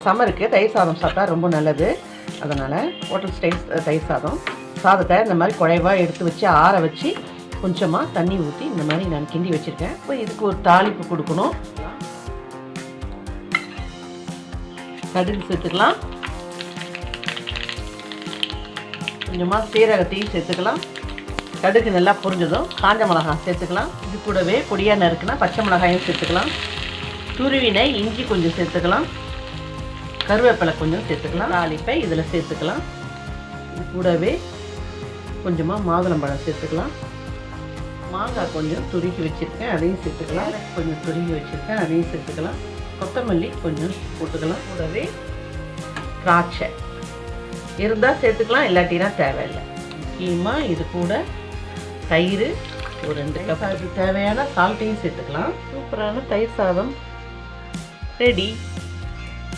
சம்மருக்கு தயிர் சாதம் சாப்பிட்டா ரொம்ப நல்லது. அதனால் ஹோட்டல் ஸ்டைல் தயிர் சாதத்தை இந்த மாதிரி குழைவாக எடுத்து வச்சு ஆற வச்சு கொஞ்சமாக தண்ணி ஊற்றி இந்த மாதிரி நான் கிண்டி வச்சுருக்கேன். இப்போ இதுக்கு ஒரு தாளிப்பு கொடுக்கணும். கடுகு சேர்த்துக்கலாம், கொஞ்சமாக சீரகத்தையும் சேர்த்துக்கலாம். கடுகு நல்லா பொரிஞ்சதும் காஞ்ச மிளகாய் சேர்த்துக்கலாம். இது கூடவே பொடியாக நறுக்குனா பச்சை மிளகாயும் சேர்த்துக்கலாம். துருவினை இஞ்சி கொஞ்சம் சேர்த்துக்கலாம். கருவேப்பிலை கொஞ்சம் சேர்த்துக்கலாம். தாளிப்பை இதில் சேர்த்துக்கலாம். இது கூடவே கொஞ்சமாக மாதுளம்பழம் சேர்த்துக்கலாம். மாங்காய் கொஞ்சம் துருக்கி வச்சுருக்கேன், அதையும் சேர்த்துக்கலாம். கொஞ்சம் துருக்கி வச்சுருக்கேன், அதையும் சேர்த்துக்கலாம். கொத்தமல்லி கொஞ்சம் போட்டுக்கலாம். கூடவே திராட்சை இருந்தால் சேர்த்துக்கலாம், இல்லாட்டினா தேவையில்லை. முக்கியமாக இது கூட தயிர் ஒரு 2 கப், அதுக்கு தேவையான சால்ட்டையும் சேர்த்துக்கலாம். சூப்பரான தயிர் சாதம் ரெடி.